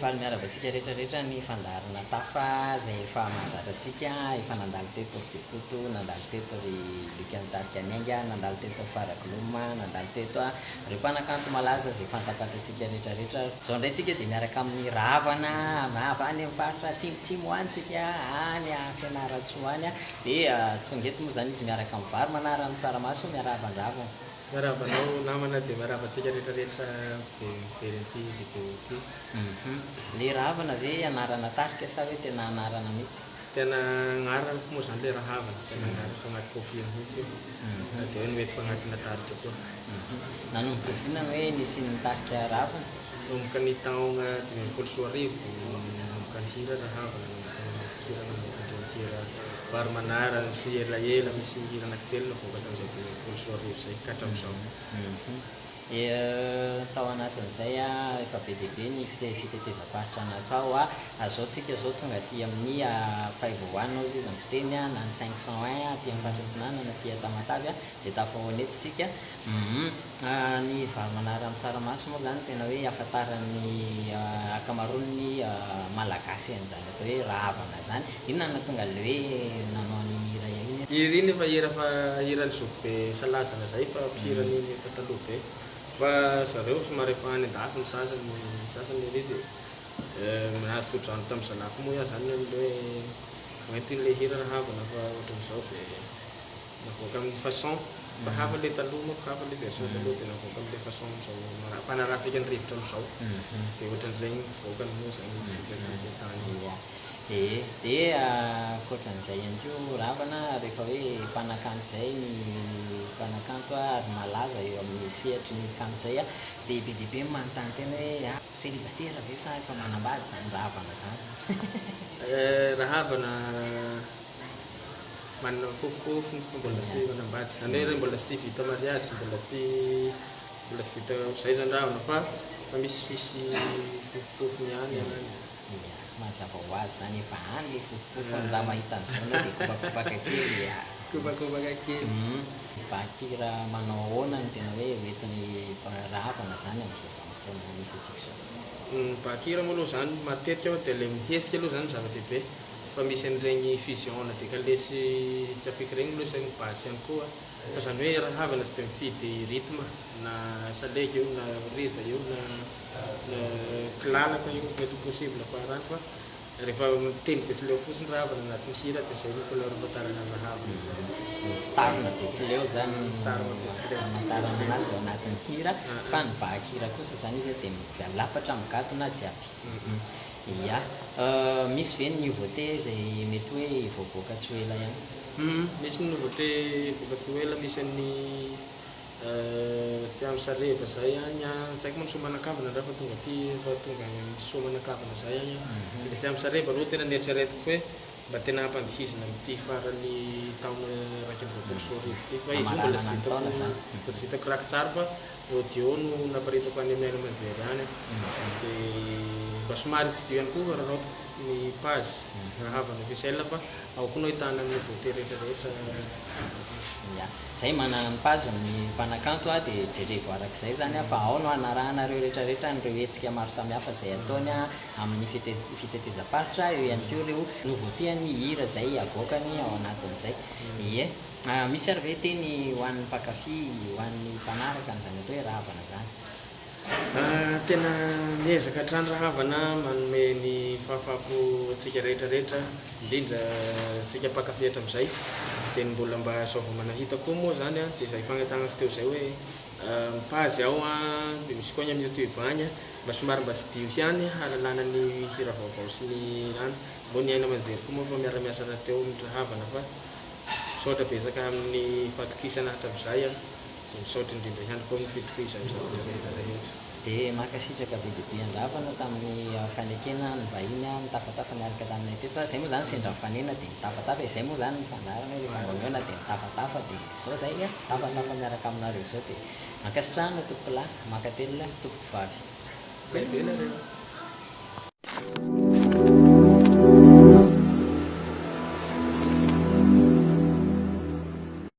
faly miarabantsika rehetrarehetra ny fandarana tafa zay efa mahazatra antsika efa nandalo teto Bekoto, nandalo teto ry Lukantarika Niainga, nandalo teto Farakoloma, nandalo teto ireo mpanakanto malaza zay fantapatantsika rehetrarehetra. Zao indray tsika dia miaraka amin'ny ravana avy any amin'ny faritra atsimotsimo any tsika any Fianarantsoa any dia tonga eto moa zany izy miaraka amin'ny vary manaraka amin'ny tsaramaso miaravan-dravana. Miarabanao namana dia miarabantsika rehetrarehetra mijery an'ity vidéo ity. Le ravana ve anarana tarika sa hoe tena anarana mihitsy? Tena agnarako moa zany le rahavana, tena agnarako agnaty copie mihitsy io. Dia hoe noentiko agnatina tarika koa. Nanomboka vonona hoe nisy ny tarika ravana? Nomboka ny taogna 2024, nomboka ny hira rahavana, nomboka ny hira vary manara sy elaela misy hira anankitelo navoaka tamin'izay 2024 zay ka hatramin'izao. Tao anatin'izay efa be dia be ny fitetezam-paritra natao azao tsika zao tonga aty amin'ny faivoanao izy ny fiteny na ny 501 aty amin'ny faritra Atsinanana na aty Tamatavy dia tafahoanety isika. Ny vary manara amin'ny tsaramaso moa zany tena hoe ahafantaran'ny akamaroan'ny malagasy an'izany atao hoe ravana zany. Inona nahatonga le hoe nanao ny hira iny? Hira iny efa hira fa hiran'ny Zokibe Salazana zay fa mpihirany efa taloha be. Fa zareo somary efa any an-dafy ny sasany ry dia nahazo todrano tamin'ny zanako moa iaho zany hoe hoentin'le hira rahavana fa ohatran'izao dia navoaka amin'ny façon mba hafa le taloha moa hafa le version taloha dia navoaka amin'le façon amin'izao mpanaratsika ny rivotra amin'izao dia ohatran'izay mivoakany moa zany sitratsika tany. Dia ankoatran'izay ihany koa ravana rehefa hoe mpanakanto zay ny mpanakanto ary malaza eo amin'ny sehatry ny kanto zay dia be dia be manontany tena hoe célibataire ve sa efa manambady zany ravana zany? Rahavana manana fofofofo mbola sy manambady zany hoe mbola sy vita mariage, mbola sy vita ohatr'izay zany ravana fa misy fofofofony ihany. Mazava ho azy zany efa any le fofofofony raha mahita an'izao na dia kobakobaka kely. Kobakobaka kely. Bakira manao ahoana no tena hoe hoentin'ny ravana zany amin'izao vanim-potoana misy antsika izao? Bakira moa aloha zany matetika dia le mihesika aloha zany zava-dehibe fa misy an'ireny fusion na dia kalesy tsy apiky regny aloha sainy basy ihany koa fa zany hoe rahavana tsy dia mifidy rythme na salegy io na riza io na kilalaka io mety possible farany fa rehefa miteny betsileo fotsiny rahavana anatin'ny hira dia zay no couleur ampatarana ny rahavana zay. Fitarina betsileo zany fitarina betsileo amantarana anazy ao anatin'ny hira fa ny bahakira kosa zany izy dia mialapatra migadona jiaby. Ia, misy ve ny nouveauté zay mety hoe voaboaka tsy ho ela ihany? Misy ny nouveauté voaka tsy ho ela, misy ny tsy amin'ny sareba zay any saiko moa ny somanakavana raha fa tonga aty fa tonga somanakavana zay any dia tsy amin'ny sareba aloha tena nieritreretiko hoe mba tena hampandihizina amin'ity farany taona 2024 ity fa izy mbola tsy vitako raky tsara fa audio no naparitako any amin'ny Manjery any dia mba somary tsy dio ihany koa raha raotiko ny page rahavana officiel fa ao koa no ahitana ny nouveauté rehetrarehetra. Zay manana ny page ny mpanakanto dia jerevo arak'izay zany fa ao no anarahanareo rehetrarehetra nireo hetsika maro samihafa zay ataony amin'ny fitetezam-paritra, eo ihany koa ireo nouveauté ny hira zay avoakany ao anatin'izay. Ie, misy ary ve teny ho an'ny mpakafy, ho an'ny mpanaraka n'izany atao hoe ravana zany? Tena miezaka hatrany rahavana manome ny fahafahako atsika rehetrarehetra indrindra tsika mpakafy hatram'izay dia mbola mba saova manahita koa moa zany dia zay fagnatanako teo zay hoe mipazy ao dia misy koa ny amin'ny YouTube agny mba somary mba tsy dio ihany hahalalana ny hira vaovao sy ny any moa ny aina Manjery koa moa fa miara-miasa teo amin'ny rahavana fa misaotra betsaka amin'ny fatokisana hatram'izay dia misaotra indrindra ihany koa amin'ny fitokisana rehetra rehetra. Dia makasitraka be dia be an-dravana tamin'ny fanekena ny vahiny mitafatafa miaraka taminay teto. Zay moa zany sendra mifanena dia mitafatafa, izay moa zany ny fandarana hoe rehefa maneona dia mitafatafa dia izao zay tafatafa miaraka aminareo izao dia mankasitrahana tompoko lahy, mankatelona tompoko vavy.